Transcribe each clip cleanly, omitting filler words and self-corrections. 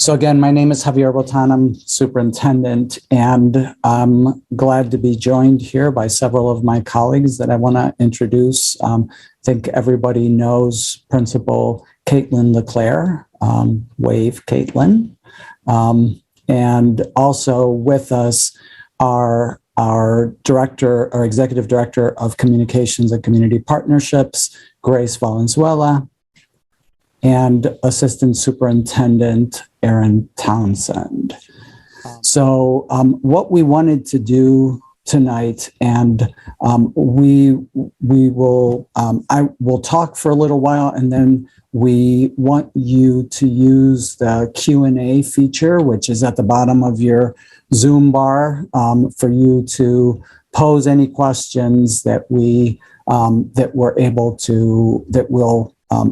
So again, my name is Javier Botan. I'm superintendent, and I'm glad to be joined here by several of my colleagues that I want to introduce. I think everybody knows Principal Caitlin LeClaire. Wave, Caitlin. And also with us are our director, our executive director of communications and community partnerships, Grace Valenzuela, and Assistant Superintendent Aaron Townsend. So what we wanted to do tonight, and I will talk for a little while, and then we want you to use the Q&A feature, which is at the bottom of your Zoom bar, for you to pose any questions that we'll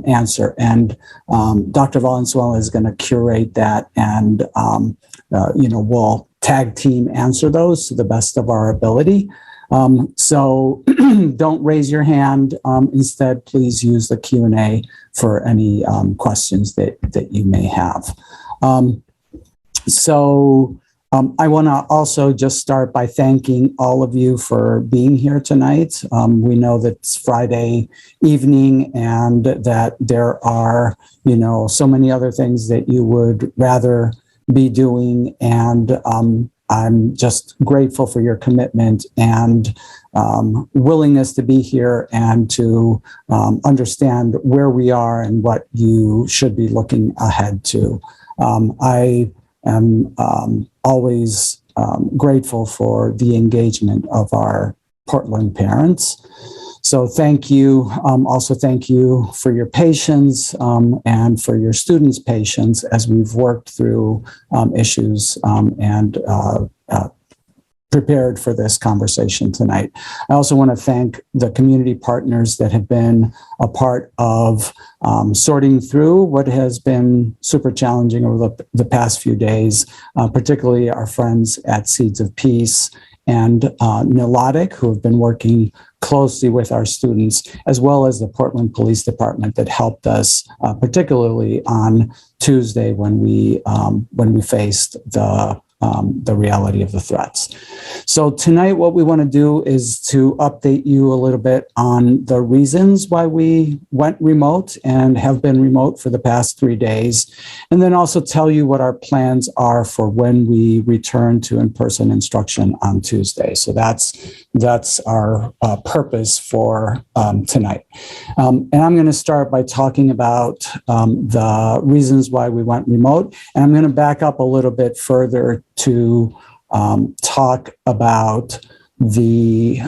answer. And Dr. Valenzuela is going to curate that, and we'll tag team answer those to the best of our ability. So don't raise your hand. Instead, please use the Q&A for any questions that you may have. I want to also just start by thanking all of you for being here tonight. We know that it's Friday evening and that there are, so many other things that you would rather be doing. And I'm just grateful for your commitment and willingness to be here and to understand where we are and what you should be looking ahead to. I am always grateful for the engagement of our Portland parents. So thank you. Also thank you for your patience and for your students' patience as we've worked through issues and prepared for this conversation tonight. I also want to thank the community partners that have been a part of sorting through what has been super challenging over the past few days, particularly our friends at Seeds of Peace and Nilotic, who have been working closely with our students, as well as the Portland Police Department that helped us, particularly on Tuesday when we faced the reality of the threats. So tonight, what we want to do is to update you a little bit on the reasons why we went remote and have been remote for the past 3 days, and then also tell you what our plans are for when we return to in-person instruction on Tuesday. So that's our purpose for tonight. And I'm going to start by talking about the reasons why we went remote, and I'm going to back up a little bit further to talk about the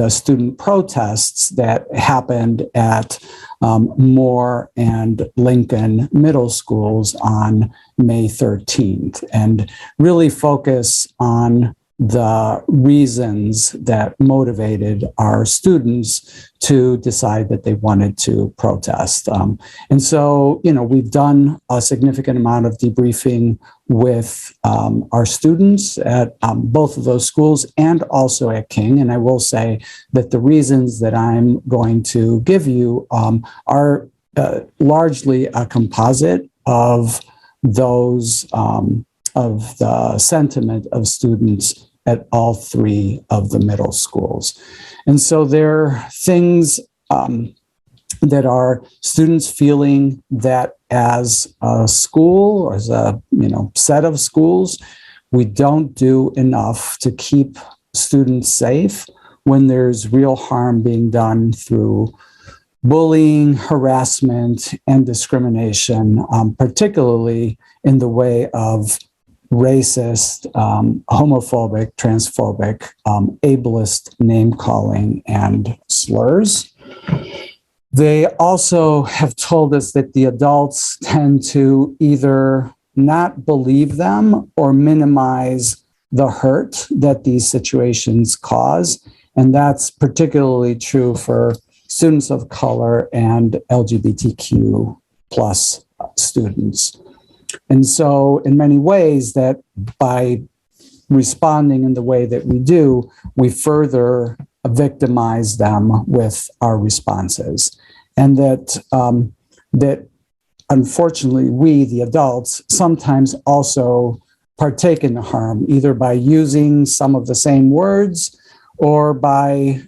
student protests that happened at Moore and Lincoln middle schools on May 13th, and really focus on the reasons that motivated our students to decide that they wanted to protest. And so, we've done a significant amount of debriefing with our students at both of those schools and also at King. And I will say that the reasons that I'm going to give you are largely a composite of those, of the sentiment of students at all three of the middle schools. And so there are things that are students feeling that as a school or as a set of schools, we don't do enough to keep students safe when there's real harm being done through bullying, harassment, and discrimination, particularly in the way of racist, homophobic, transphobic, ableist name-calling and slurs. They also have told us that the adults tend to either not believe them or minimize the hurt that these situations cause. And that's particularly true for students of color and LGBTQ plus students. And so in many ways, that by responding in the way that we do, we further victimize them with our responses. And that unfortunately, we, the adults, sometimes also partake in the harm, either by using some of the same words or by,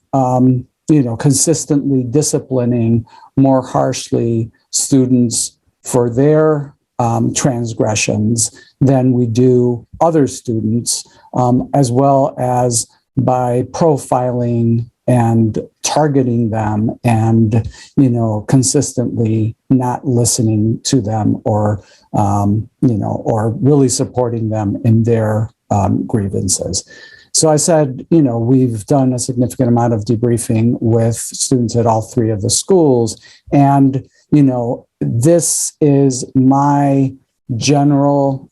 consistently disciplining more harshly students for their transgressions than we do other students, as well as by profiling and targeting them and, consistently not listening to them or really supporting them in their grievances. So I said, we've done a significant amount of debriefing with students at all three of the schools. And, this is my general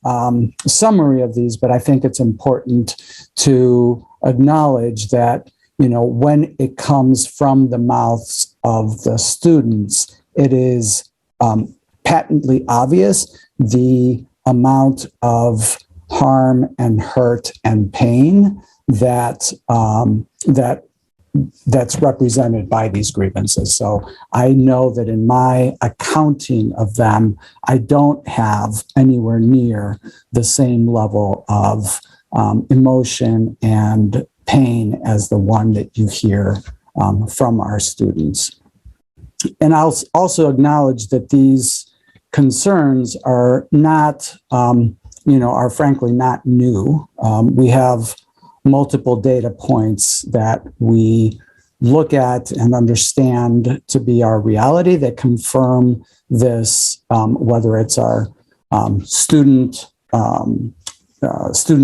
summary of these, but I think it's important to acknowledge that, when it comes from the mouths of the students, it is patently obvious the amount of harm and hurt and pain that's represented by these grievances. So I know that in my accounting of them, I don't have anywhere near the same level of emotion and pain as the one that you hear from our students. And I'll also acknowledge that these concerns are not, are frankly not new. We have multiple data points that we look at and understand to be our reality that confirm this, whether it's our student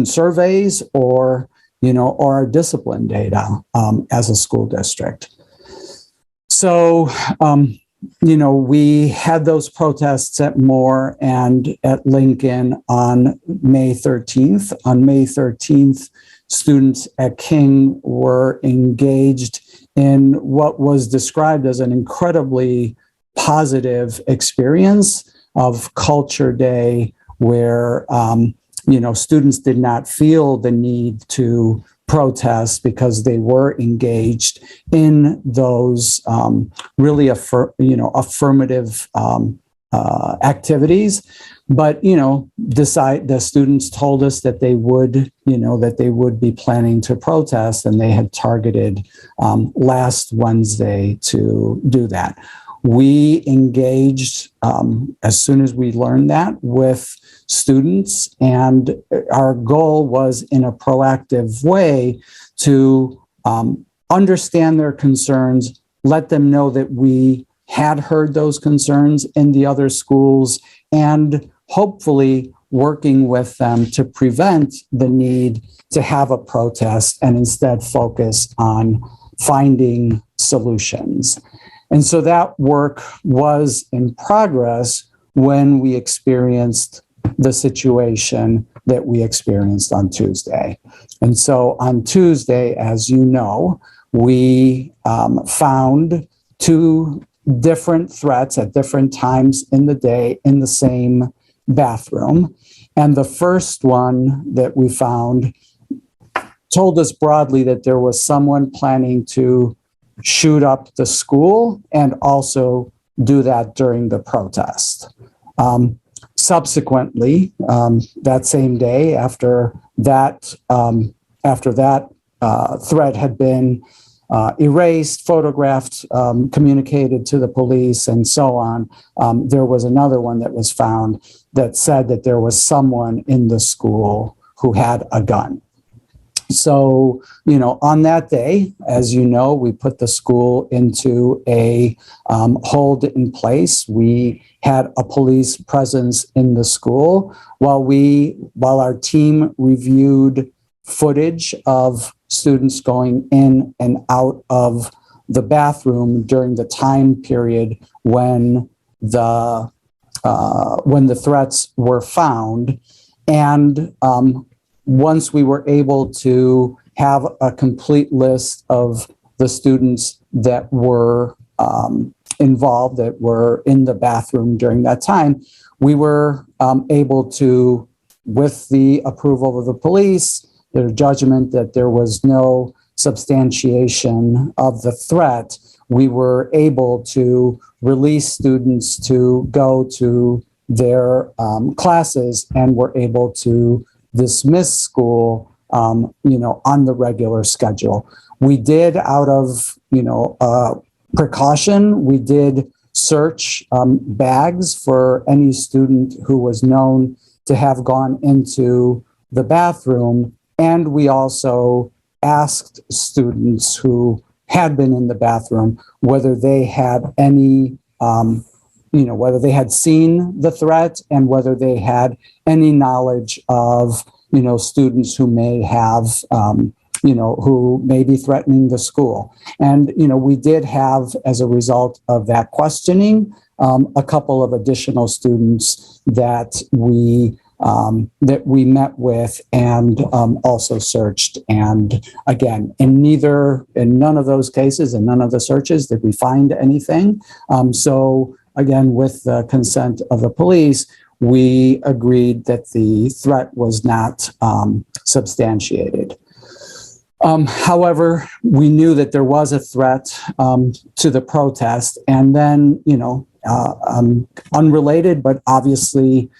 surveys or our discipline data as a school district. So, we had those protests at Moore and at Lincoln on May 13th. On May 13th, students at King were engaged in what was described as an incredibly positive experience of Culture Day, where students did not feel the need to protest because they were engaged in those really affirmative activities. But the students told us that they would be planning to protest, and they had targeted last Wednesday to do that. We engaged as soon as we learned that with students, and our goal was in a proactive way to understand their concerns, let them know that we had heard those concerns in the other schools, and hopefully working with them to prevent the need to have a protest and instead focus on finding solutions. And so that work was in progress when we experienced the situation that we experienced on Tuesday. And so on Tuesday, as you know, we found two different threats at different times in the day in the same bathroom. And the first one that we found told us broadly that there was someone planning to shoot up the school and also do that during the protest. Subsequently, that same day, after that threat had been erased, photographed, communicated to the police, and so on, there was another one that was found that said that there was someone in the school who had a gun. So, on that day, as you know, we put the school into a hold in place. We had a police presence in the school while our team reviewed footage of students going in and out of the bathroom during the time period when the threats were found. And once we were able to have a complete list of the students that were involved, that were in the bathroom during that time, we were able to, with the approval of the police, their judgment that there was no substantiation of the threat, we were able to released students to go to their classes and were able to dismiss school, on the regular schedule. We did, out of, precaution, we did search bags for any student who was known to have gone into the bathroom. And we also asked students who had been in the bathroom whether they had any, whether they had seen the threat and whether they had any knowledge of, students who may have, who may be threatening the school. And, we did have, as a result of that questioning, a couple of additional students that we met with and also searched. And again, in none of those cases, in none of the searches, did we find anything. So again, with the consent of the police, we agreed that the threat was not substantiated. However, we knew that there was a threat to the protest, and then, unrelated, but obviously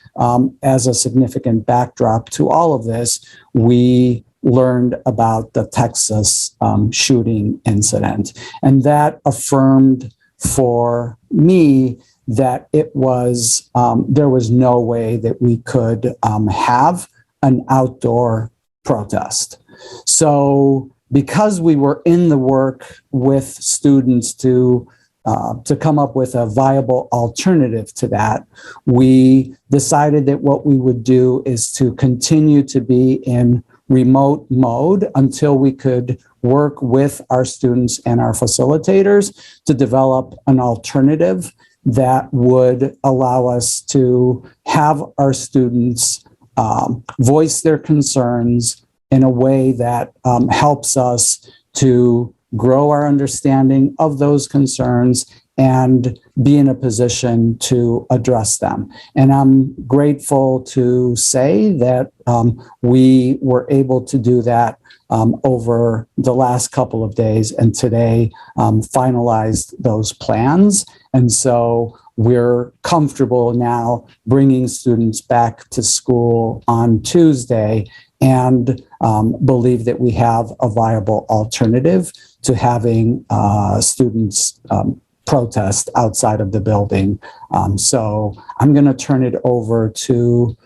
as a significant backdrop to all of this, we learned about the Texas shooting incident. And that affirmed for me that it was, there was no way that we could have an outdoor protest. So because we were in the work with students to come up with a viable alternative to that, we decided that what we would do is to continue to be in remote mode until we could work with our students and our facilitators to develop an alternative that would allow us to have our students voice their concerns in a way that helps us to grow our understanding of those concerns and be in a position to address them. And I'm grateful to say that we were able to do that over the last couple of days, and today finalized those plans. And so we're comfortable now bringing students back to school on Tuesday, and believe that we have a viable alternative to having students protest outside of the building. So I'm going to turn it over to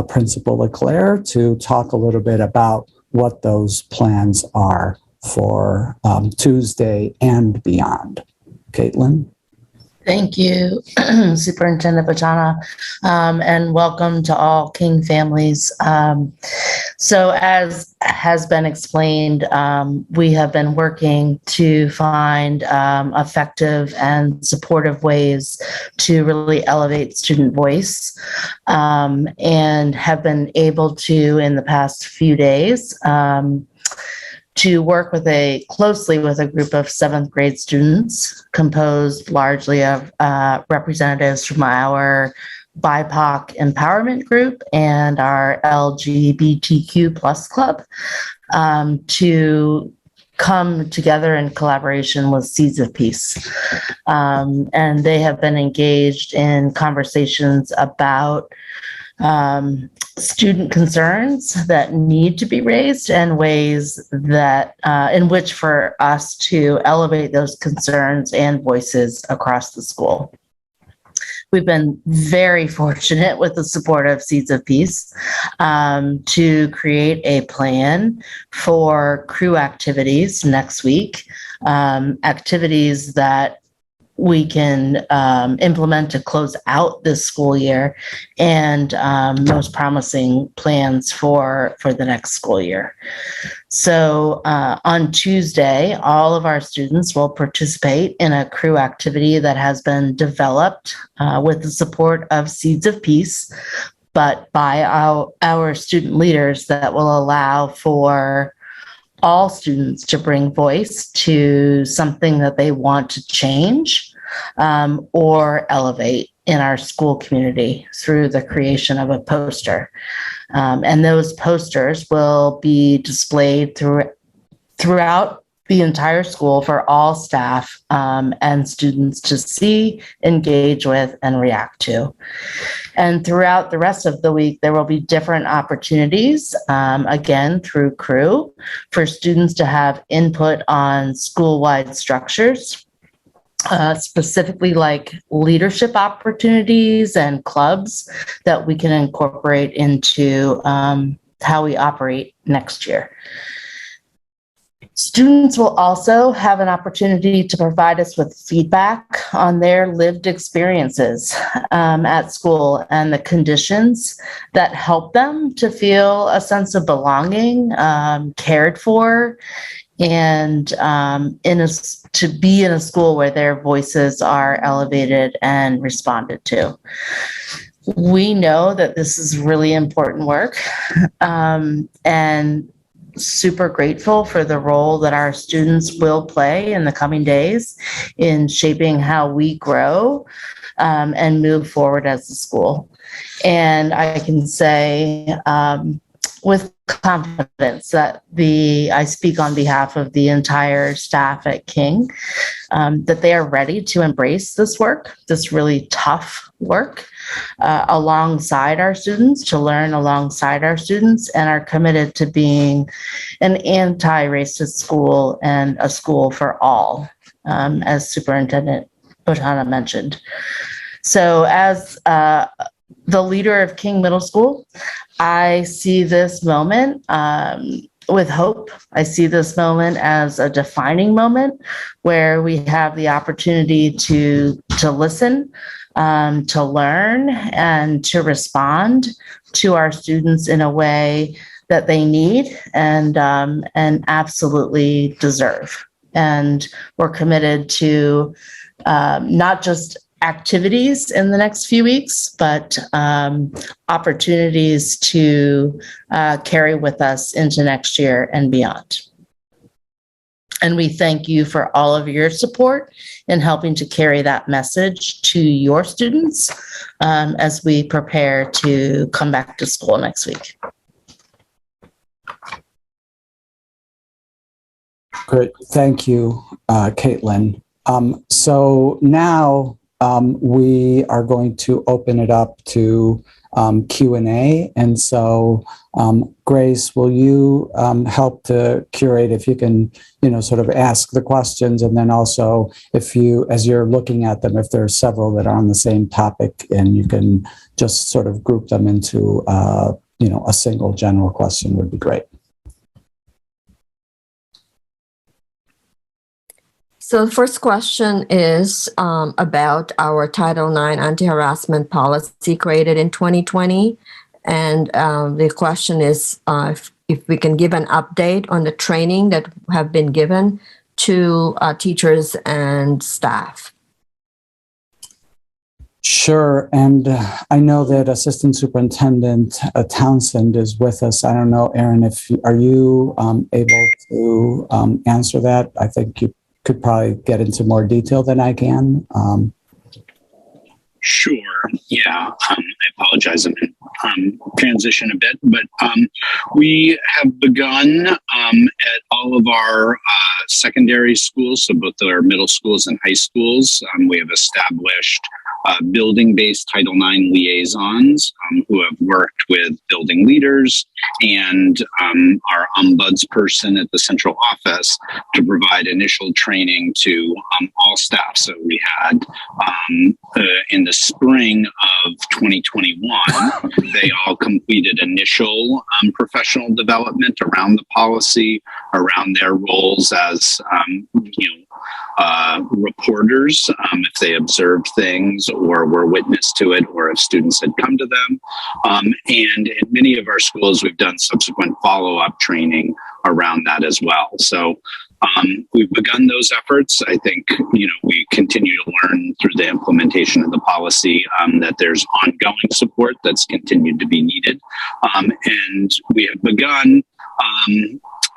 Principal LeClaire to talk a little bit about what those plans are for Tuesday and beyond. Caitlin? Thank you, Superintendent Bajana, and welcome to all King families. So as has been explained, we have been working to find effective and supportive ways to really elevate student voice, and have been able to, in the past few days, to work closely with a group of 7th grade students composed largely of representatives from our BIPOC empowerment group and our LGBTQ plus club, to come together in collaboration with Seeds of Peace. And they have been engaged in conversations about student concerns that need to be raised and ways that in which for us to elevate those concerns and voices across the school. We've been very fortunate with the support of Seeds of Peace to create a plan for crew activities next week, activities that we can implement to close out this school year, and most promising plans for the next school year. So on Tuesday, all of our students will participate in a crew activity that has been developed with the support of Seeds of Peace, but by our student leaders, that will allow for all students to bring voice to something that they want to change or elevate in our school community through the creation of a poster. And those posters will be displayed throughout the entire school for all staff and students to see, engage with, and react to. And throughout the rest of the week, there will be different opportunities, again, through CREW, for students to have input on school-wide structures, specifically like leadership opportunities and clubs that we can incorporate into how we operate next year. Students will also have an opportunity to provide us with feedback on their lived experiences at school and the conditions that help them to feel a sense of belonging, cared for, and to be in a school where their voices are elevated and responded to. We know that this is really important work, and super grateful for the role that our students will play in the coming days in shaping how we grow and move forward as a school. And I can say with confidence that I speak on behalf of the entire staff at King, that they are ready to embrace this work, this really tough work, alongside our students, to learn alongside our students, and are committed to being an anti-racist school and a school for all, as Superintendent Botana mentioned. So as the leader of King Middle School, I see this moment with hope. I see this moment as a defining moment where we have the opportunity to listen, to learn, and to respond to our students in a way that they need and absolutely deserve. And we're committed to not just activities in the next few weeks, but opportunities to carry with us into next year and beyond. And we thank you for all of your support in helping to carry that message to your students as we prepare to come back to school next week. Great. Thank you, Caitlin. So now we are going to open it up to Q&A. And so, Grace, will you help to curate, if you can, sort of ask the questions, and then also if you, as you're looking at them, if there are several that are on the same topic, and you can just sort of group them into, a single general question would be great. So the first question is about our Title IX anti-harassment policy created in 2020. And the question is if we can give an update on the training that have been given to teachers and staff. Sure. And I know that Assistant Superintendent Townsend is with us. I don't know, Erin, are you able to answer that? I think you could probably get into more detail than I can. Sure. Yeah. I apologize. I'm in transition a bit, but we have begun at all of our secondary schools, so both our middle schools and high schools. We have established building-based Title IX liaisons who have worked with building leaders and our ombudsperson at the central office to provide initial training to all staff. So we had in the spring of 2021, they all completed initial professional development around the policy, around their roles as reporters, if they observed things or were witness to it, or if students had come to them. And in many of our schools, we've done subsequent follow-up training around that as well. So we've begun those efforts. I think, we continue to learn through the implementation of the policy that there's ongoing support that's continued to be needed. And we have begun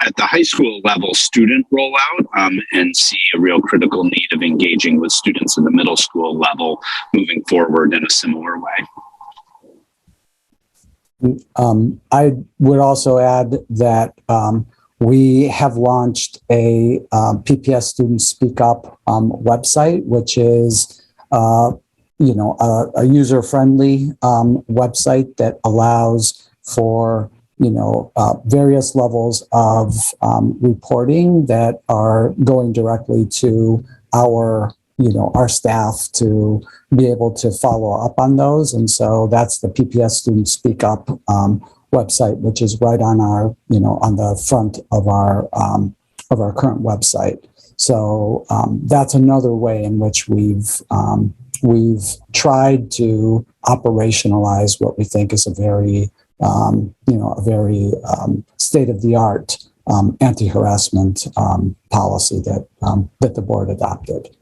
at the high school level student rollout and see a real critical need of engaging with students in the middle school level moving forward in a similar way. I would also add that We have launched a PPS Student Speak Up website, which is a user-friendly website that allows for various levels of reporting that are going directly to our staff to be able to follow up on those. And so that's the PPS Student Speak Up website, which is right on our, on the front of our current website. So that's another way in which we've tried to operationalize what we think is a very state-of-the-art anti-harassment policy that the board adopted.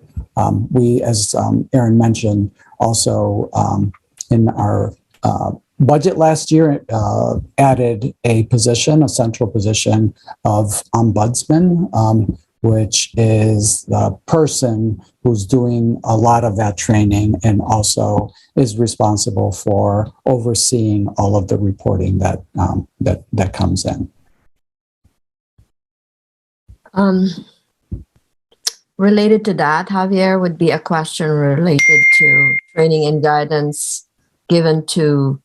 We, as Erin mentioned, also in our budget last year, added a central position of ombudsman, which is the person who's doing a lot of that training and also is responsible for overseeing all of the reporting that comes in. Related to that, Javier, would be a question related to training and guidance given to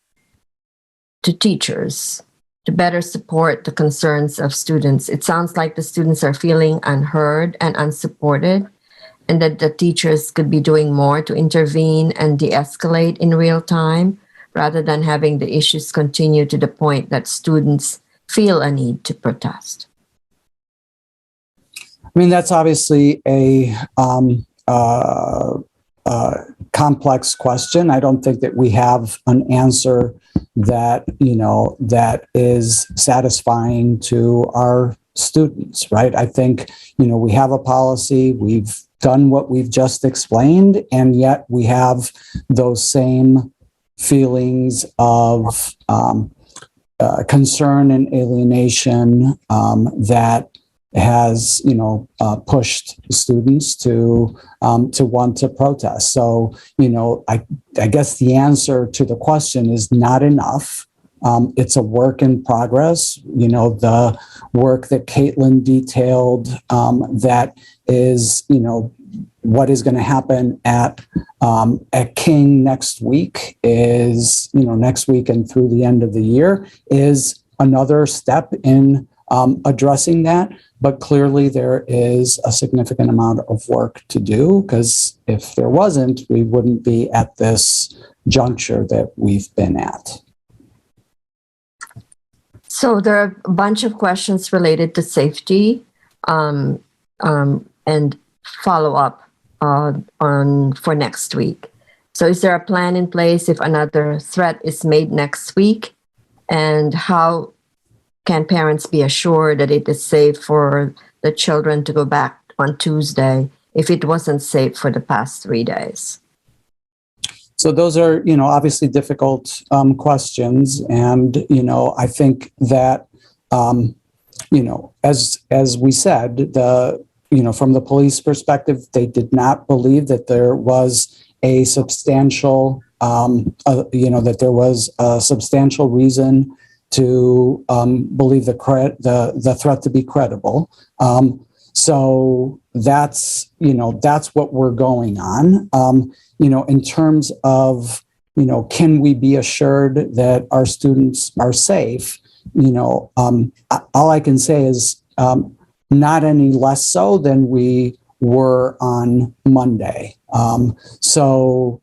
teachers to better support the concerns of students. It sounds like the students are feeling unheard and unsupported, and that the teachers could be doing more to intervene and de-escalate in real time, rather than having the issues continue to the point that students feel a need to protest. I mean, that's obviously a complex question. I don't think that we have an answer that, that is satisfying to our students, right? I think, we have a policy, we've done what we've just explained, and yet we have those same feelings of concern and alienation that has pushed students to want to protest. So I guess the answer to the question is not enough. It's a work in progress. The work that Caitlin detailed, that is what is going to happen at King next week is next week and through the end of the year is another step in addressing that. But clearly there is a significant amount of work to do, because if there wasn't, we wouldn't be at this juncture that we've been at. So there are a bunch of questions related to safety and follow up for next week. So is there a plan in place if another threat is made next week? And how can parents be assured that it is safe for the children to go back on Tuesday if it wasn't safe for the past 3 days? So those are, obviously difficult questions. And, I think that, as we said, from the police perspective, they did not believe that there was a substantial, that there was a substantial reason to believe the threat to be credible. So that's what we're going on. In terms of, can we be assured that our students are safe? All I can say is not any less so than we were on Monday. So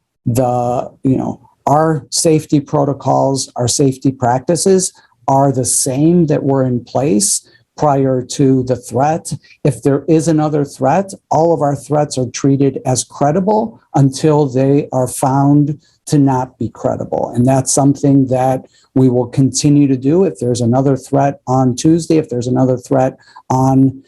our safety protocols, our safety practices are the same that were in place prior to the threat. If there is another threat, all of our threats are treated as credible until they are found to not be credible. And that's something that we will continue to do. If there's another threat on Tuesday, if there's another threat on,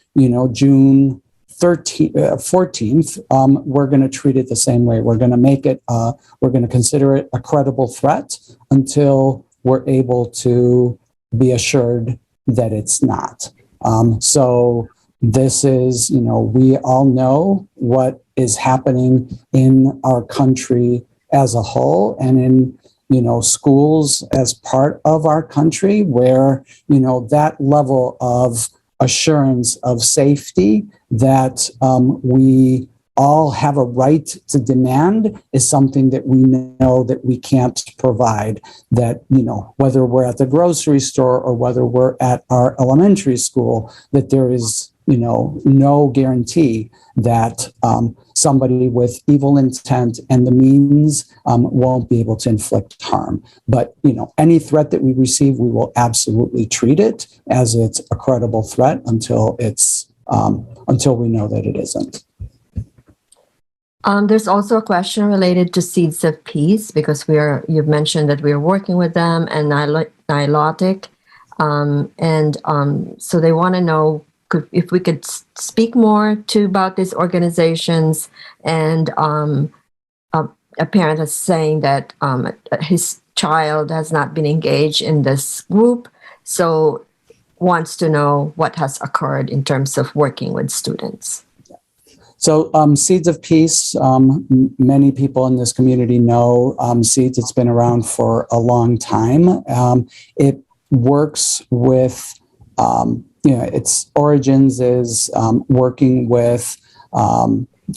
June 14th, we're going to treat it the same way. We're going to make it, we're going to consider it a credible threat until we're able to be assured that it's not. So this is, we all know what is happening in our country as a whole and in, schools as part of our country where, that level of assurance of safety that we all have a right to demand is something that we know that we can't provide. That, whether we're at the grocery store or whether we're at our elementary school, that there is, no guarantee that somebody with evil intent and the means won't be able to inflict harm. But, any threat that we receive, we will absolutely treat it as it's a credible threat until we know that it isn't. There's also a question related to Seeds of Peace, because you've mentioned that we're working with them and Nilotic. So they want to know if we could speak more about these organizations. And a parent is saying that his child has not been engaged in this group, so wants to know what has occurred in terms of working with students. So Seeds of Peace, many people in this community know Seeds. It's been around for a long time. It works with, its origins is working with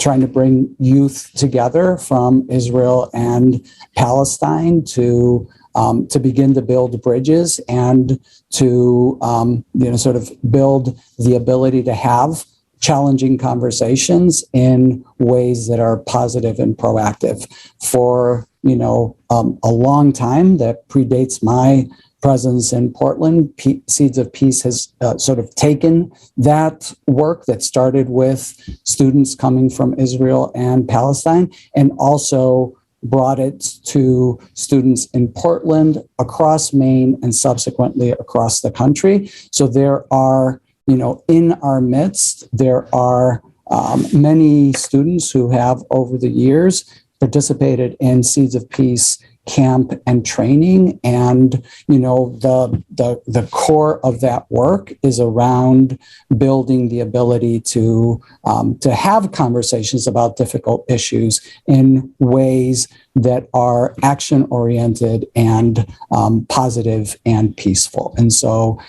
trying to bring youth together from Israel and Palestine to begin to build bridges and to, sort of build the ability to have challenging conversations in ways that are positive and proactive. For, a long time that predates my presence in Portland, Seeds of Peace has sort of taken that work that started with students coming from Israel and Palestine and also brought it to students in Portland, across Maine, and subsequently across the country. So there are, in our midst, there are many students who have over the years participated in Seeds of Peace camp and training. And, the core of that work is around building the ability to have conversations about difficult issues in ways that are action-oriented and positive and peaceful. And so,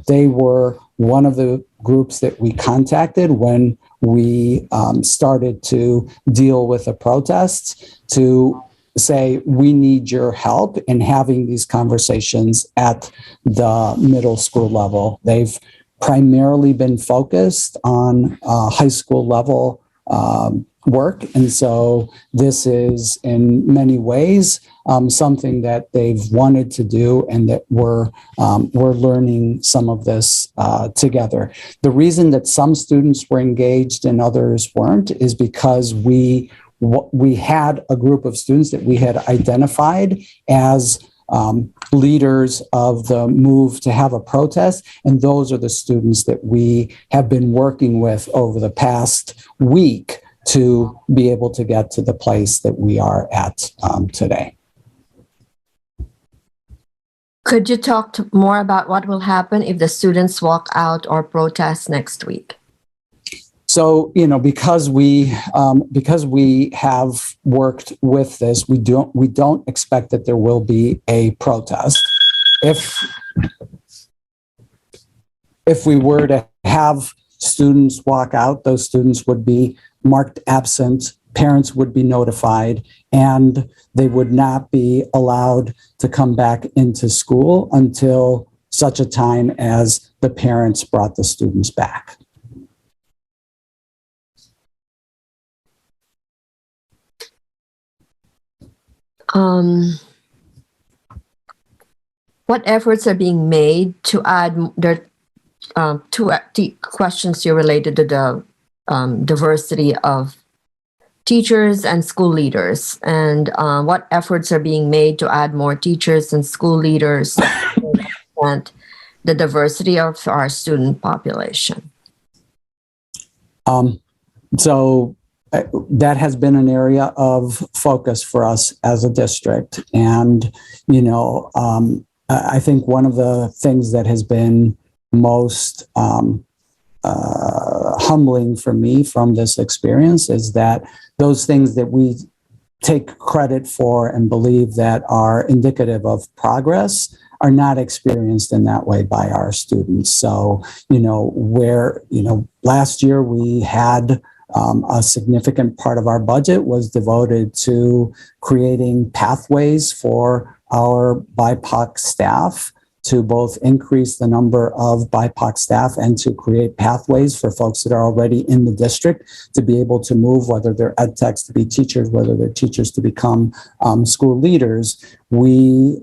they were one of the groups that we contacted when we started to deal with the protests, to say, we need your help in having these conversations at the middle school level. They've primarily been focused on high school level work. And so this is in many ways something that they've wanted to do, and that we're learning some of this together. The reason that some students were engaged and others weren't is because we had a group of students that we had identified as leaders of the move to have a protest. And those are the students that we have been working with over the past week to be able to get to the place that we are at today. Could you talk more about what will happen if the students walk out or protest next week? So, because we have worked with this, we don't expect that there will be a protest. If we were to have students walk out, those students would be marked absent, parents would be notified, and they would not be allowed to come back into school until such a time as the parents brought the students back. What efforts are being made to add two questions here related to the diversity of teachers and school leaders, and what efforts are being made to add more teachers and school leaders and the diversity of our student population? So that has been an area of focus for us as a district. And, I think one of the things that has been most humbling for me from this experience is that those things that we take credit for and believe that are indicative of progress are not experienced in that way by our students. So, last year we had a significant part of our budget was devoted to creating pathways for our BIPOC staff to both increase the number of BIPOC staff and to create pathways for folks that are already in the district to be able to move, whether they're ed techs to be teachers, whether they're teachers to become school leaders. We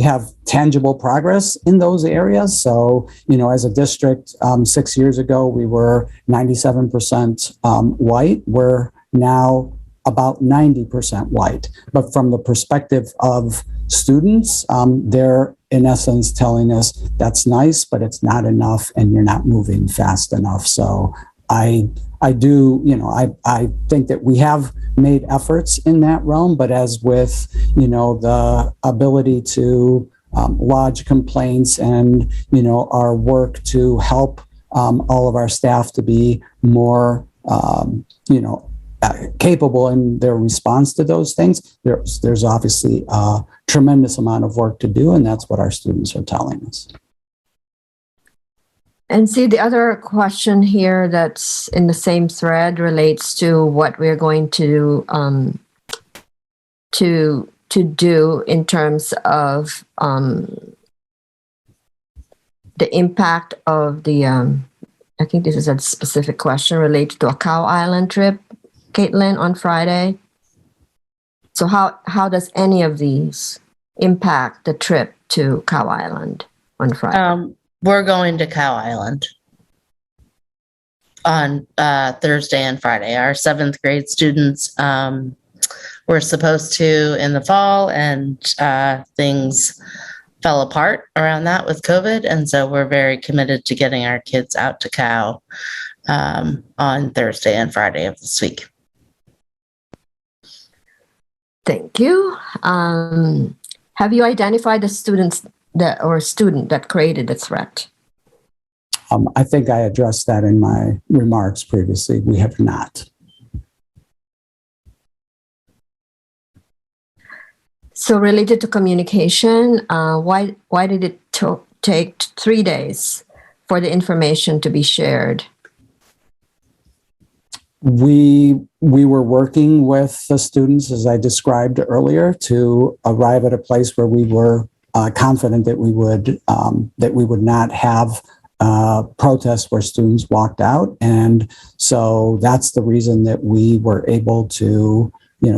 have tangible progress in those areas. So, as a district, 6 years ago, we were 97% white. We're now about 90% white. But from the perspective of students, they're in essence telling us that's nice, but it's not enough and you're not moving fast enough. So I think that we have made efforts in that realm, but as with, the ability to lodge complaints and, our work to help all of our staff to be more, capable in their response to those things, there's obviously a tremendous amount of work to do, and that's what our students are telling us. And see, the other question here that's in the same thread relates to what we're going to do in terms of the impact of the. I think this is a specific question related to a Cow Island trip, Caitlin, on Friday. So how does any of these impact the trip to Cow Island on Friday? We're going to Cow Island on Thursday and Friday. Our 7th grade students were supposed to in the fall, and things fell apart around that with COVID. And so we're very committed to getting our kids out to Cow on Thursday and Friday of this week. Thank you. Have you identified the student that created the threat? I think I addressed that in my remarks previously. We have not. So related to communication, why did it take 3 days for the information to be shared? We were working with the students, as I described earlier, to arrive at a place where we were confident that we would not have protests where students walked out. And so that's the reason that we were able to,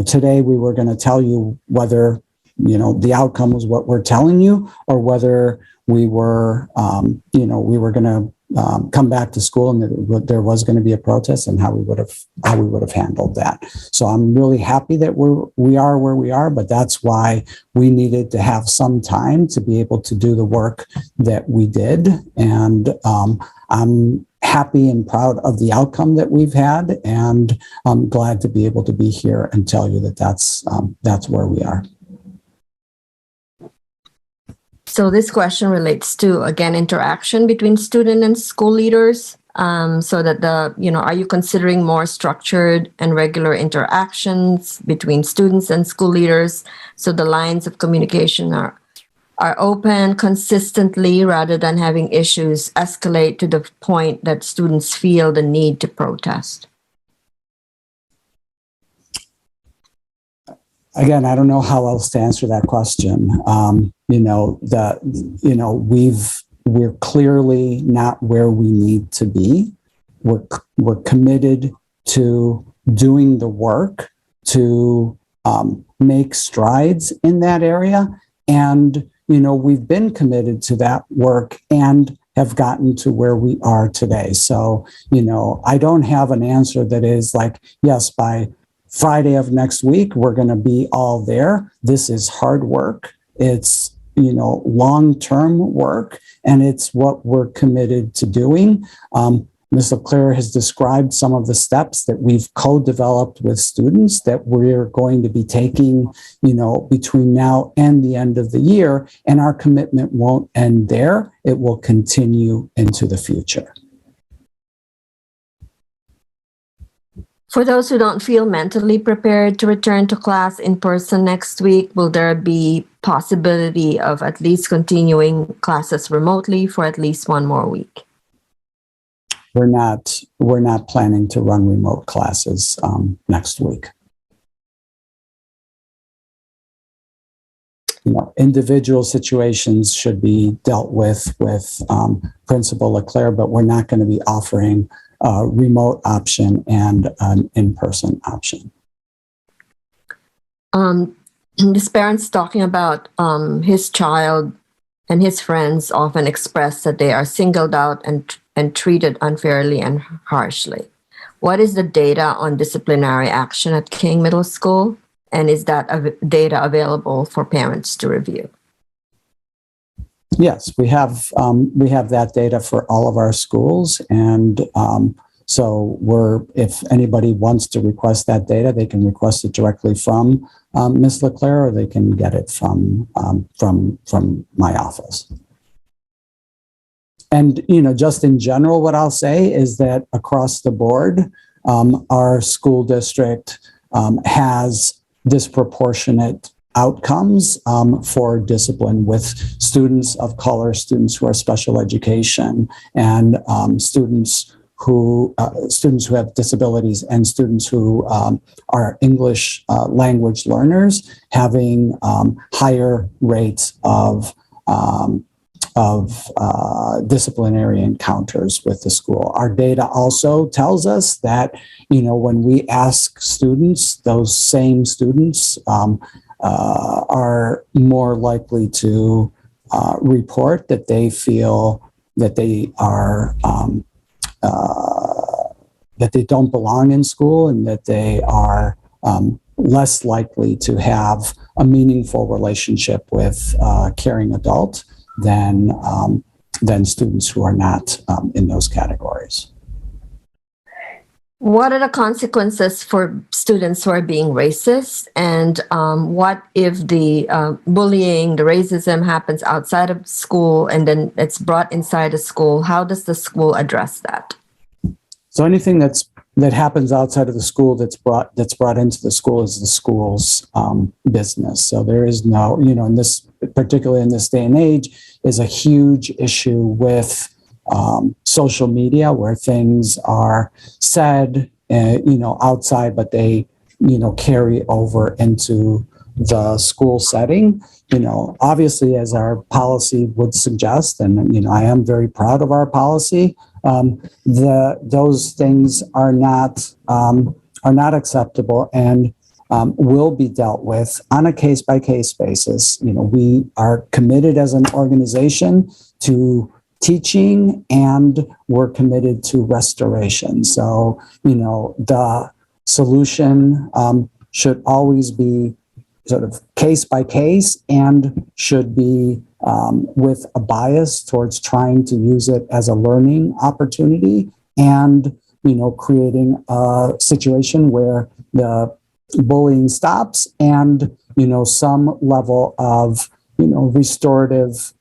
today we were going to tell you whether, the outcome was what we're telling you, or whether we were, we were going to come back to school and that there was going to be a protest, and how we would have handled that. So I'm really happy that we are where we are, but that's why we needed to have some time to be able to do the work that we did. And I'm happy and proud of the outcome that we've had, and I'm glad to be able to be here and tell you that that's where we are. So this question relates to, again, interaction between student and school leaders. So that are you considering more structured and regular interactions between students and school leaders, so the lines of communication are open consistently, rather than having issues escalate to the point that students feel the need to protest? Again, I don't know how else to answer that question. We're clearly not where we need to be. We're committed to doing the work to make strides in that area. And, we've been committed to that work and have gotten to where we are today. So, I don't have an answer that is like, yes, by Friday of next week, we're going to be all there. This is hard work. It's, long-term work, and it's what we're committed to doing. Ms. LeClaire has described some of the steps that we've co-developed with students that we're going to be taking, between now and the end of the year. And our commitment won't end there. It will continue into the future. For those who don't feel mentally prepared to return to class in person next week, will there be possibility of at least continuing classes remotely for at least one more week? We're not planning to run remote classes next week. Individual situations should be dealt with Principal Leclerc, but we're not going to be offering a remote option and an in-person option. This parent's talking about his child and his friends often express that they are singled out and treated unfairly and harshly. What is the data on disciplinary action at King Middle School? And is that data available for parents to review? Yes, we have that data for all of our schools, and so if anybody wants to request that data, they can request it directly from Ms. Leclerc, or they can get it from my office. And just in general, what I'll say is that across the board, our school district has disproportionate outcomes for discipline with students of color, students who are special education, and students who have disabilities, and students who are English language learners having higher rates of disciplinary encounters with the school. Our data also tells us that, when we ask students, those same students are more likely to report that they feel that they are that they don't belong in school, and that they are less likely to have a meaningful relationship with a caring adult than students who are not in those categories. What are the consequences for students who are being racist? And what if the bullying, the racism happens outside of school and then it's brought inside the school? How does the school address that? So anything that happens outside of the school that's brought into the school is the school's business. So there is no, particularly in this day and age, is a huge issue with social media, where things are said, outside, but they, carry over into the school setting. Obviously, as our policy would suggest, and I am very proud of our policy. Those things are not acceptable and will be dealt with on a case-by-case basis. We are committed as an organization to teaching, and we're committed to restoration. So, the solution should always be sort of case by case, and should be with a bias towards trying to use it as a learning opportunity, and creating a situation where the bullying stops, and some level of restorative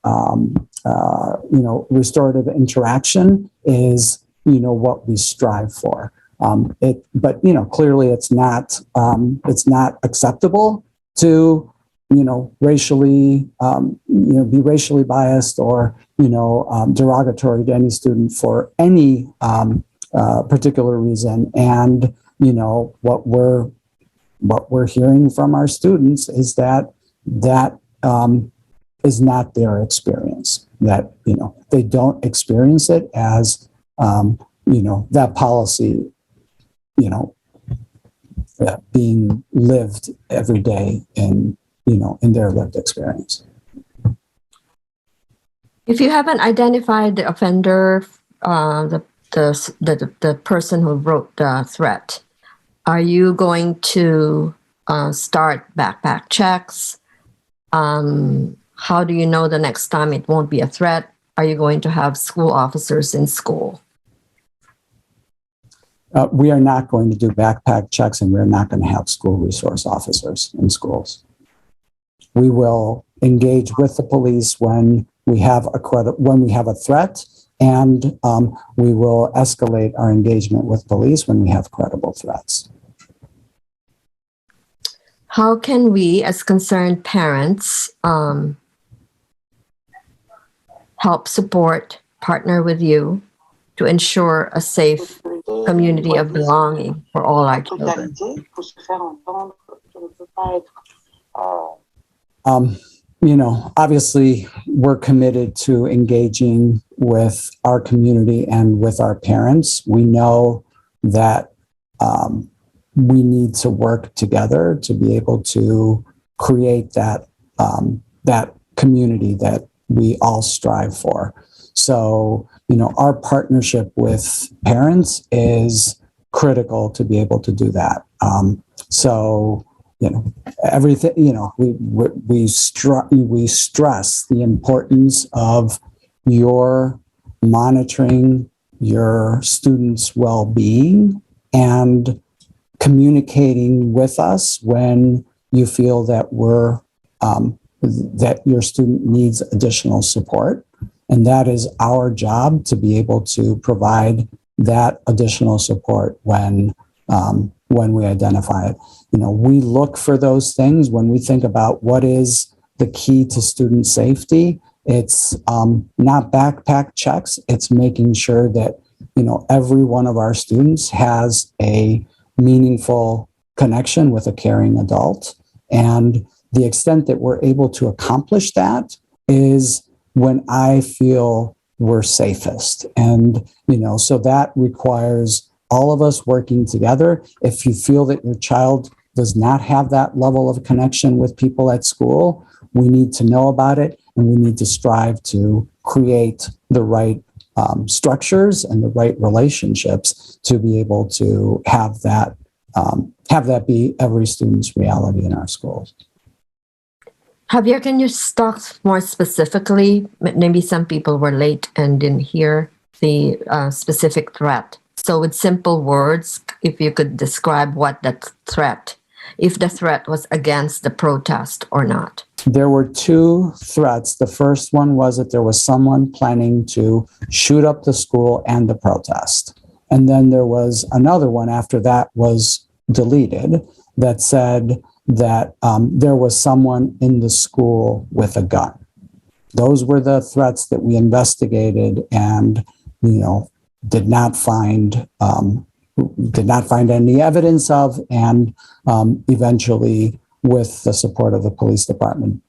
restorative interaction is what we strive for. But clearly it's not acceptable to racially be racially biased or derogatory to any student for any particular reason. And what we're hearing from our students is that is not their experience, that they don't experience it as that policy being lived every day in their lived experience. If you haven't identified the offender, the person who wrote the threat, are you going to start backpack checks? How do you know the next time it won't be a threat? Are you going to have school officers in school? We are not going to do backpack checks, and we're not going to have school resource officers in schools. We will engage with the police when we have a threat, And we will escalate our engagement with police when we have credible threats. How can we, as concerned parents, help support, partner with you to ensure a safe community of belonging for all our children? Obviously, we're committed to engaging with our community and with our parents. We know that we need to work together to be able to create that that community that we all strive for. So, our partnership with parents is critical to be able to do that. Everything, we stress the importance of your monitoring your students' well-being and communicating with us when you feel that that your student needs additional support. And that is our job, to be able to provide that additional support when we identify it. We look for those things when we think about what is the key to student safety. It's not backpack checks. It's making sure that, every one of our students has a meaningful connection with a caring adult. And the extent that we're able to accomplish that is when I feel we're safest. And, so that requires all of us working together. If you feel that your child does not have that level of connection with people at school, we need to know about it, and we need to strive to create the right structures and the right relationships to be able to have that be every student's reality in our schools. Javier, can you talk more specifically? Maybe some people were late and didn't hear the specific threat. So with simple words, if you could describe what that threat, if the threat was against the protest or not. There were two threats. The first one was that there was someone planning to shoot up the school and the protest. And then there was another one after that was deleted that said that there was someone in the school with a gun. Those were the threats that we investigated and, did not find any evidence of, and eventually, with the support of the police department,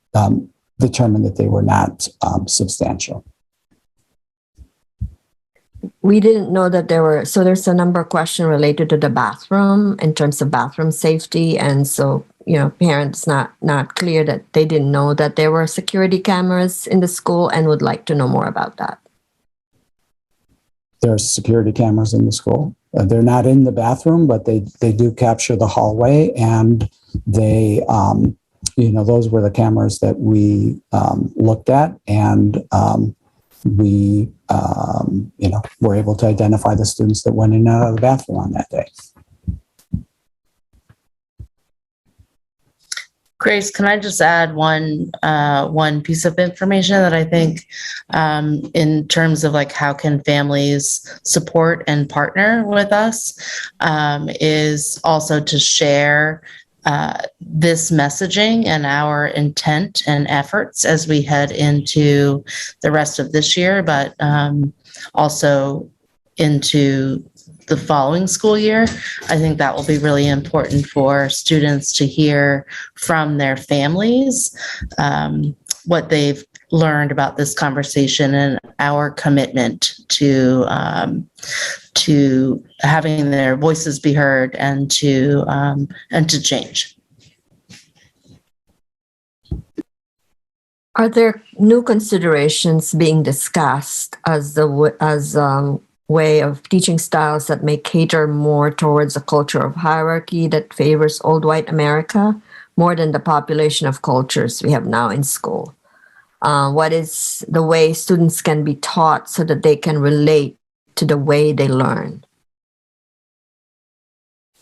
determined that they were not substantial. We didn't know that there were, so there's a number of questions related to the bathroom in terms of bathroom safety. And so, parents not clear that they didn't know that there were security cameras in the school and would like to know more about that. There's security cameras in the school. They're not in the bathroom, but they do capture the hallway, and they, those were the cameras that we looked at, and we, were able to identify the students that went in and out of the bathroom on that day. Grace, can I just add one piece of information that I think in terms of like how can families support and partner with us is also to share this messaging and our intent and efforts as we head into the rest of this year, but also into the following school year. I think that will be really important for students to hear from their families what they've learned about this conversation and our commitment to having their voices be heard and to change. Are there new considerations being discussed as way of teaching styles that may cater more towards a culture of hierarchy that favors old white America more than the population of cultures we have now in school? What is the way students can be taught so that they can relate to the way they learn?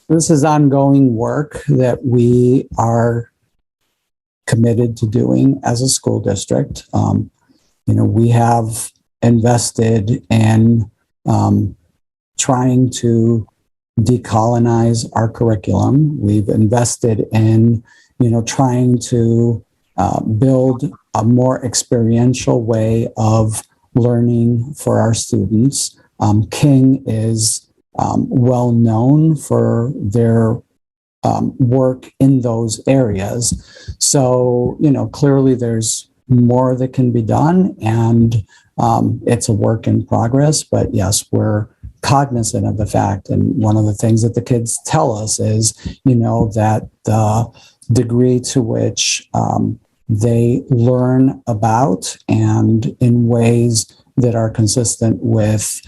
This is ongoing work that we are committed to doing as a school district. We have invested in trying to decolonize our curriculum. We've invested in, trying to build a more experiential way of learning for our students. King is well known for their work in those areas. So, clearly there's more that can be done, and it's a work in progress. But yes, we're cognizant of the fact. And one of the things that the kids tell us is, that the degree to which they learn about and in ways that are consistent with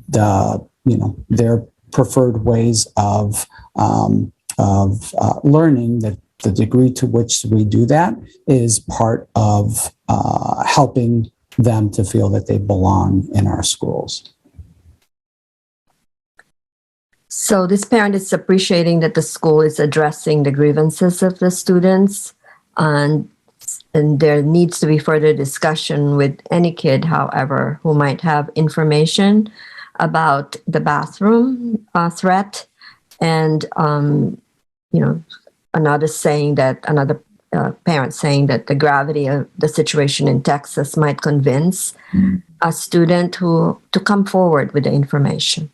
their preferred ways of learning, that the degree to which we do that is part of helping them to feel that they belong in our schools. So this parent is appreciating that the school is addressing the grievances of the students, and there needs to be further discussion with any kid, however, who might have information about the bathroom threat. And, another parent saying that the gravity of the situation in Texas might convince a student to come forward with the information.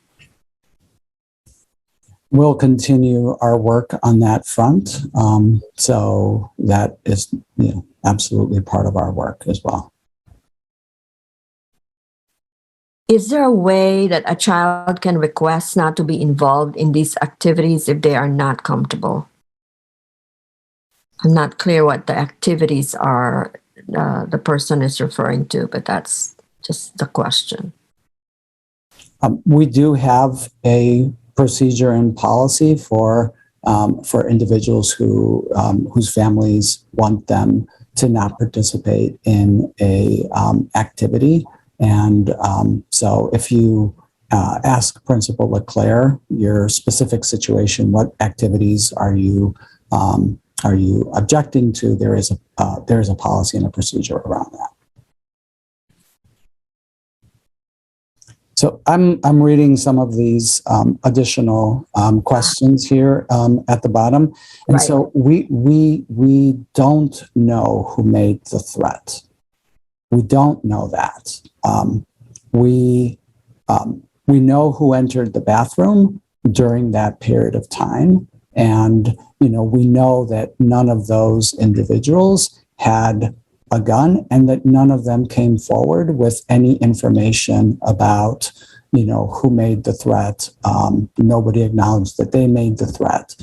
We'll continue our work on that front. So that is, absolutely part of our work as well. Is there a way that a child can request not to be involved in these activities if they are not comfortable? I'm not clear what the activities are the person is referring to, but that's just the question. We do have a procedure and policy for individuals whose families want them to not participate in a activity. And so if you ask Principal LeClaire your specific situation, what activities are you objecting to, there is a policy and a procedure around that. So I'm reading some of these additional questions here at the bottom, and Right. so we don't know who made the threat. We don't know that. We know who entered the bathroom during that period of time, and we know that none of those individuals had a gun, and that none of them came forward with any information about, who made the threat. Nobody acknowledged that they made the threat.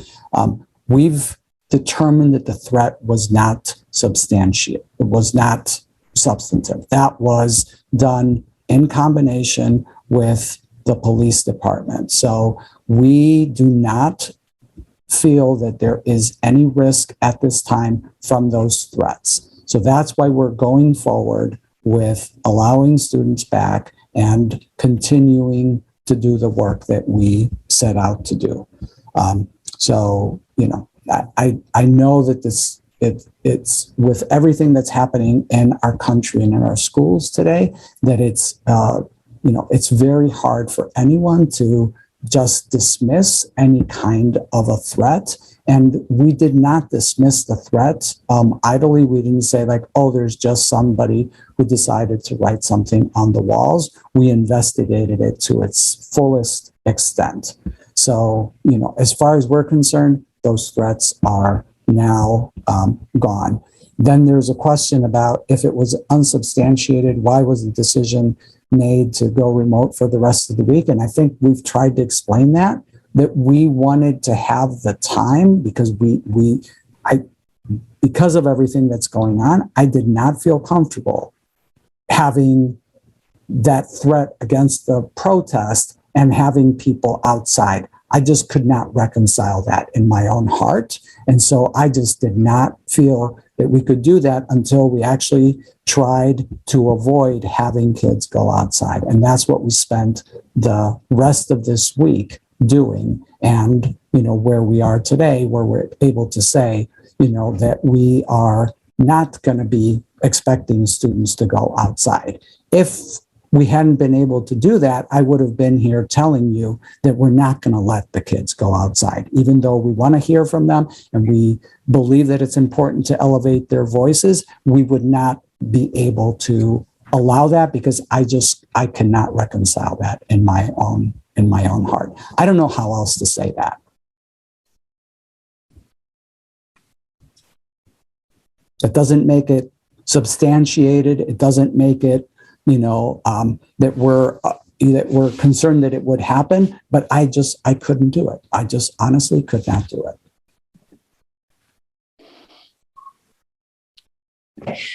We've determined that the threat was not substantiated. It was not substantive. That was done in combination with the police department. So we do not feel that there is any risk at this time from those threats. So that's why we're going forward with allowing students back and continuing to do the work that we set out to do. So, I know that it's with everything that's happening in our country and in our schools today, that it's very hard for anyone to just dismiss any kind of a threat. And we did not dismiss the threat idly. We didn't say like, oh, there's just somebody who decided to write something on the walls. We investigated it to its fullest extent. So, as far as we're concerned, those threats are now gone. Then there's a question about if it was unsubstantiated, why was the decision made to go remote for the rest of the week? And I think we've tried to explain that we wanted to have the time because because of everything that's going on, I did not feel comfortable having that threat against the protest and having people outside. I just could not reconcile that in my own heart. And so I just did not feel that we could do that until we actually tried to avoid having kids go outside. And that's what we spent the rest of this week doing. And, where we are today, where we're able to say, that we are not going to be expecting students to go outside. If we hadn't been able to do that, I would have been here telling you that we're not going to let the kids go outside, even though we want to hear from them and we believe that it's important to elevate their voices. We would not be able to allow that because I cannot reconcile that in my own heart. I don't know how else to say that. It doesn't make it substantiated. It doesn't make it, that we're concerned that it would happen, but I couldn't do it. I just honestly could not do it.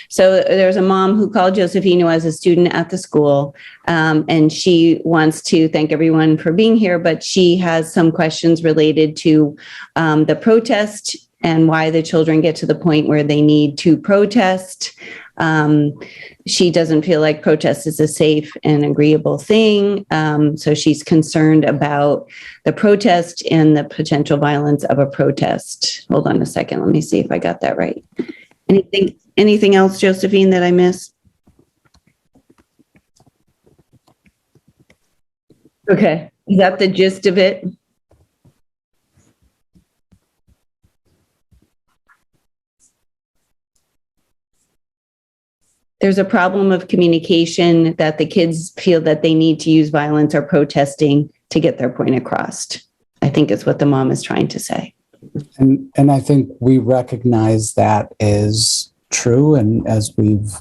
So there's a mom who called Josephine, who was a student at the school, and she wants to thank everyone for being here, but she has some questions related to the protest and why the children get to the point where they need to protest. She doesn't feel like protest is a safe and agreeable thing. So she's concerned about the protest and the potential violence of a protest. Hold on a second. Let me see if I got that right. Anything else, Josephine, that I missed? Okay. Is that the gist of it? There's a problem of communication that the kids feel that they need to use violence or protesting to get their point across, I think is what the mom is trying to say. And I think we recognize that is true. And as we've,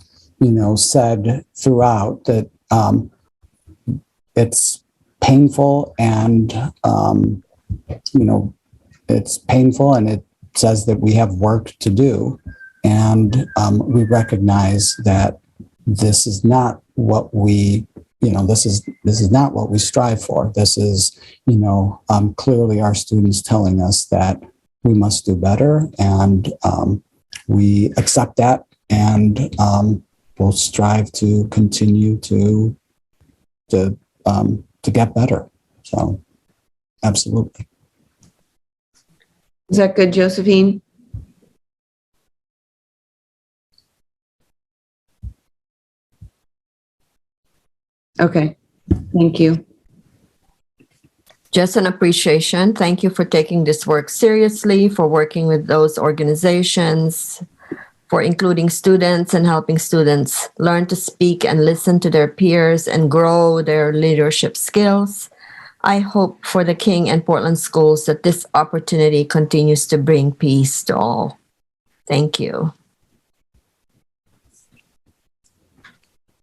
said throughout, that it's painful and, it's painful and it says that we have work to do. And we recognize that this is not what we, this is not what we strive for. This is, clearly our students telling us that we must do better, and we accept that, and we'll strive to continue to get better. So, absolutely. Is that good, Josephine? Okay, thank you. Just an appreciation. Thank you for taking this work seriously, for working with those organizations, for including students and helping students learn to speak and listen to their peers and grow their leadership skills. I hope for the King and Portland schools that this opportunity continues to bring peace to all. Thank you.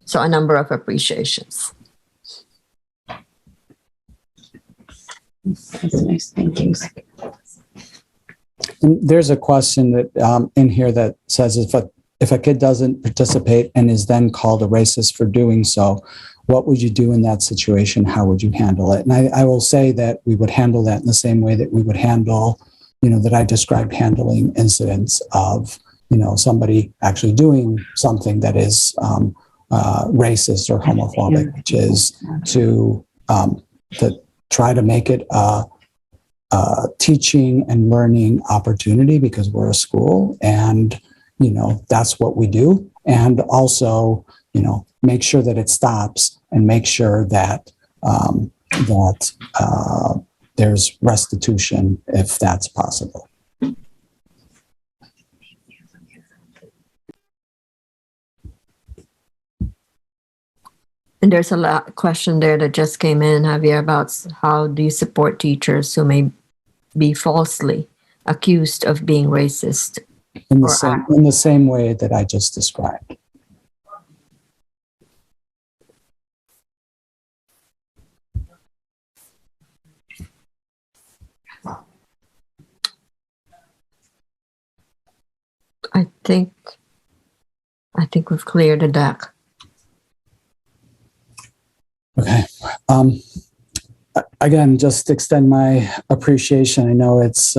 So a number of appreciations. That's nice. Thank you. And there's a question that in here that says if a kid doesn't participate and is then called a racist for doing so, what would you do in that situation? How would you handle it? And I will say that we would handle that in the same way that we would handle, that I described handling incidents of, somebody actually doing something that is racist or homophobic, which is to try to make it a teaching and learning opportunity, because we're a school and, that's what we do. And also, make sure that it stops and make sure that, there's restitution if that's possible. And there's a question there that just came in, Javier, about how do you support teachers who may be falsely accused of being racist? In the same way that I just described. I think we've cleared the deck. Okay. Again, just extend my appreciation. I know it's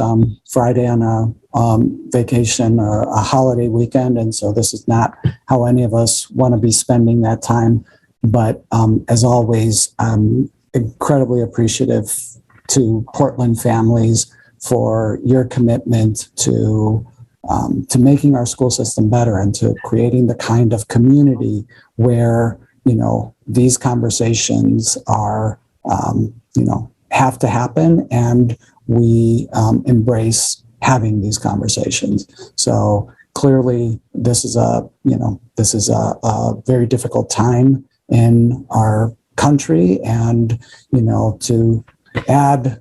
Friday on a vacation, a holiday weekend, and so this is not how any of us want to be spending that time. But as always, I'm incredibly appreciative to Portland families for your commitment to making our school system better and to creating the kind of community where, these conversations are, have to happen, and we embrace having these conversations. So clearly, this is a very difficult time in our country, and to add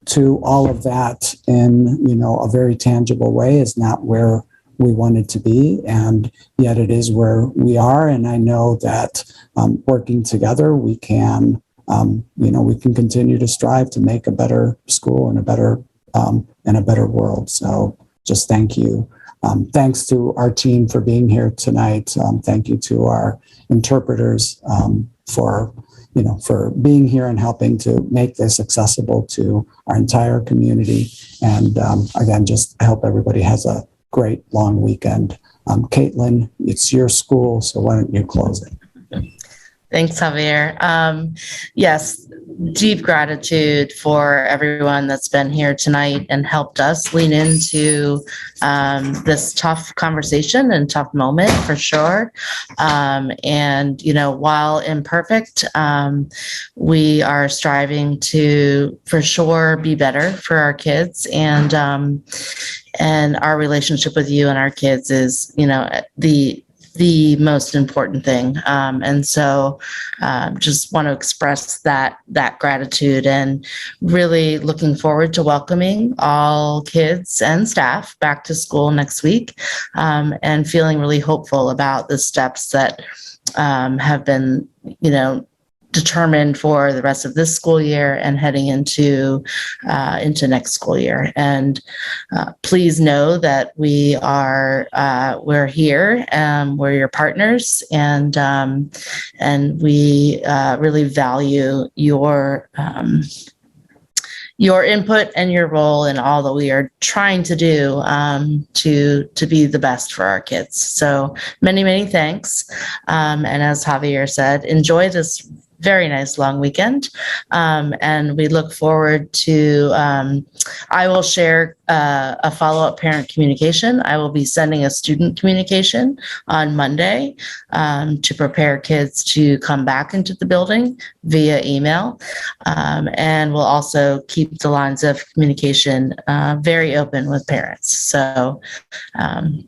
to all of that in a very tangible way is not where we wanted to be, and yet it is where we are. And I know that working together, we can continue to strive to make a better school and a better world. So just thank you. Thanks to our team for being here tonight. Thank you to our interpreters for being here and helping to make this accessible to our entire community. And again, I hope everybody has a great long weekend. Caitlin, it's your school, so why don't you close it? Thanks, Javier. Yes, deep gratitude for everyone that's been here tonight and helped us lean into this tough conversation and tough moment for sure. And, while imperfect, we are striving to, for sure, be better for our kids. And our relationship with you and our kids is, the most important thing. And so just want to express that gratitude, and really looking forward to welcoming all kids and staff back to school next week, and feeling really hopeful about the steps that have been, determined for the rest of this school year and heading into next school year. And please know that we're here, we're your partners, and we really value your input and your role in all that we are trying to do to be the best for our kids. So many, many thanks. And as Javier said, enjoy this very nice long weekend. And we look forward to, I will share a follow-up parent communication. I will be sending a student communication on Monday to prepare kids to come back into the building via email. And we'll also keep the lines of communication very open with parents. So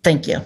thank you.